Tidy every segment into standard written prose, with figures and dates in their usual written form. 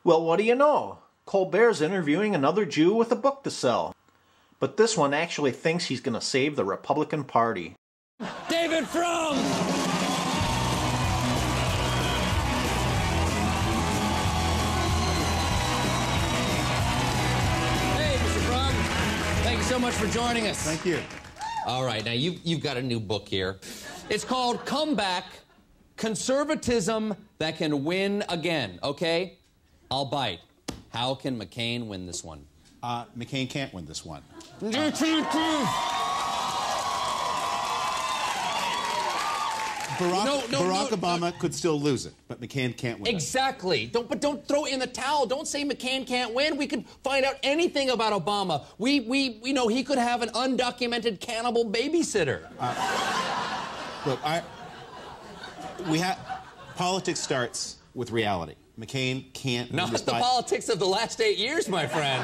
Well, what do you know? Colbert's interviewing another Jew with a book to sell. But this one actually thinks he's going to save the Republican Party. David Frum! Hey, Mr. Frum. Thank you so much for joining us. Thank you. All right, now you've got a new book here. It's called Comeback, Conservatism That Can Win Again, okay? I'll bite. How can McCain win this one? McCain can't win this one. Barack Obama could still lose it, but McCain can't win Exactly. But don't throw in the towel. Don't say McCain can't win. We could find out anything about Obama. We know he could have an undocumented cannibal babysitter. Look, politics starts with reality. McCain can't... Not the politics of the last 8 years, my friend.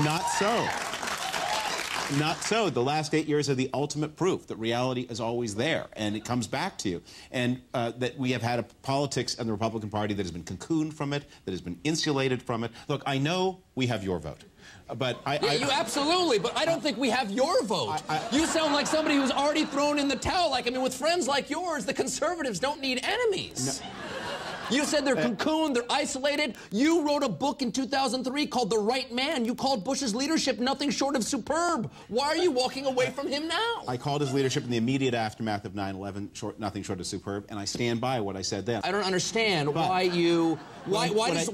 Not so. Not so. The last 8 years are the ultimate proof that reality is always there, and it comes back to you. And that we have had a politics in the Republican Party that has been cocooned from it, that has been insulated from it. Look, I know we have your vote. But you absolutely, but I don't think we have your vote. You sound like somebody who's already thrown in the towel. Like, I mean, with friends like yours, the conservatives don't need enemies. No. You said they're cocooned, they're isolated. You wrote a book in 2003 called The Right Man. You called Bush's leadership nothing short of superb. Why are you walking away from him now? I called his leadership in the immediate aftermath of 9/11 nothing short of superb, and I stand by what I said then. I don't understand why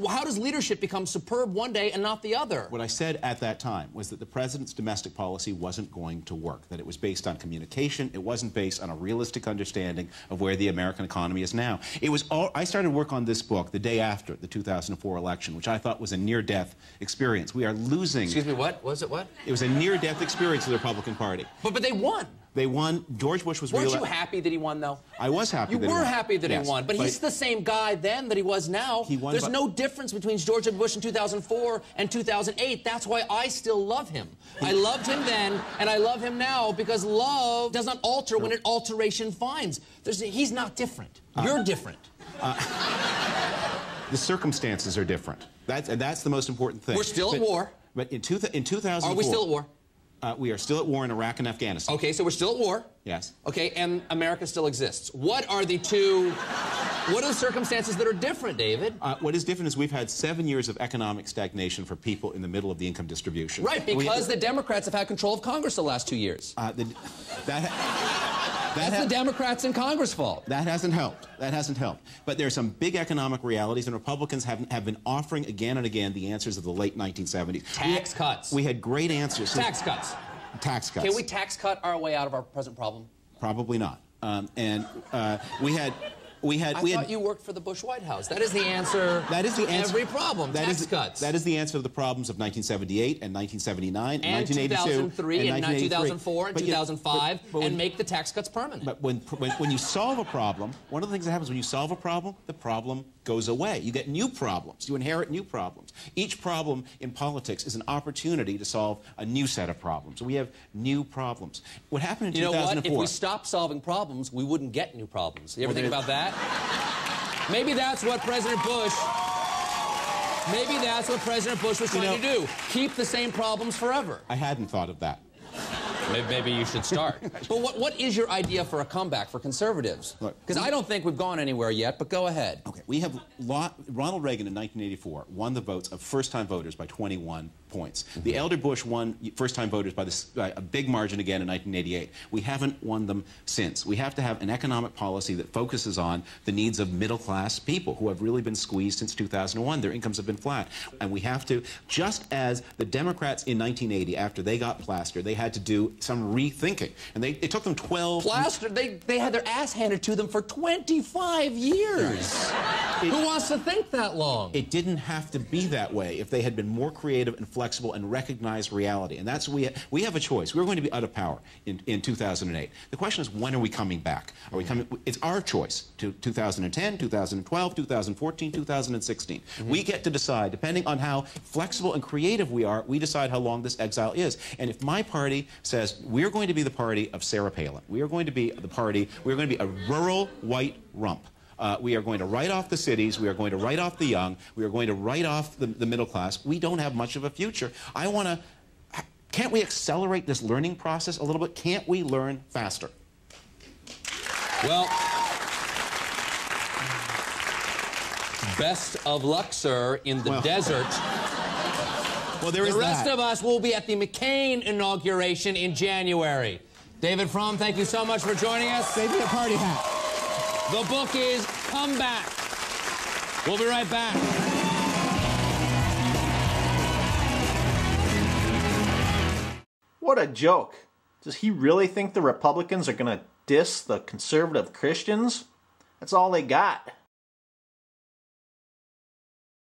how does leadership become superb one day and not the other? What I said at that time was that the president's domestic policy wasn't going to work, that it was based on communication, it wasn't based on a realistic understanding of where the American economy is now. I started work on this book the day after the 2004 election, which I thought was a near-death experience. We are losing... Excuse me, what? Was it what? It was a near-death experience for the Republican Party. But they won. They won. George Bush was Weren't you happy that he won, though? I was happy that he won. You were happy that yes, he won, but he's the same guy then that he was now. He won. There's no difference between George Bush in 2004 and 2008. That's why I still love him. I loved him then, and I love him now, because love does not alter when an alteration finds. He's not different. You're different. The circumstances are different. That's the most important thing. We're still at war. But in 2004... Are we still at war? We are still at war in Iraq and Afghanistan. Okay, so we're still at war. Yes. Okay, and America still exists. What are the circumstances that are different, David? What is different is we've had 7 years of economic stagnation for people in the middle of the income distribution. Right, because the Democrats have had control of Congress the last 2 years. That's the Democrats in Congress' fault. That hasn't helped. That hasn't helped. But there are some big economic realities, and Republicans have been offering again and again the answers of the late 1970s. Tax cuts. We had great answers. Tax cuts. Tax cuts. Can we tax cut our way out of our present problem? Probably not. I thought you worked for the Bush White House. That is the answer. That is the answer. Every problem. Tax cuts. That is the answer to the problems of 1978 and 1979 and 1982 2003 and 2004 and 2005, and make the tax cuts permanent. But when you solve a problem, one of the things that happens when you solve a problem, the problem goes away. You get new problems. You inherit new problems. Each problem in politics is an opportunity to solve a new set of problems. We have new problems. What happened in 2004... You know what? If we stopped solving problems, we wouldn't get new problems. You ever think about that? Maybe that's what President Bush... Maybe that's what President Bush was trying to do. Keep the same problems forever. I hadn't thought of that. Maybe you should start. But what is your idea for a comeback for conservatives? Because I don't think we've gone anywhere yet, but go ahead. Okay, we have... Ronald Reagan in 1984 won the votes of first-time voters by 21 points. The elder Bush won first-time voters by a big margin again in 1988. We haven't won them since. We have to have an economic policy that focuses on the needs of middle-class people who have really been squeezed since 2001. Their incomes have been flat. And we have to, just as the Democrats in 1980, after they got plastered, they had to do some rethinking. And it took them 12... Plastered? They had their ass handed to them for 25 years. Who wants to think that long? It didn't have to be that way if they had been more creative and flexible and recognized reality. And that's we have a choice. We're going to be out of power in 2008. The question is, when are we coming back? Are we coming? It's our choice to 2010, 2012, 2014, 2016. We get to decide, depending on how flexible and creative we are, we decide how long this exile is. And if my party says, we're going to be the party of Sarah Palin, we are going to be the party, we're going to be a rural white rump, We are going to write off the cities. We are going to write off the young. We are going to write off the middle class. We don't have much of a future. I want to... Can't we accelerate this learning process a little bit? Can't we learn faster? Well, best of luck, sir, in the desert. Well, there is the rest of us will be at the McCain inauguration in January. David Frum, thank you so much for joining us. Save me a party hat. The book is Come Back. We'll be right back. What a joke. Does he really think the Republicans are going to diss the conservative Christians? That's all they got.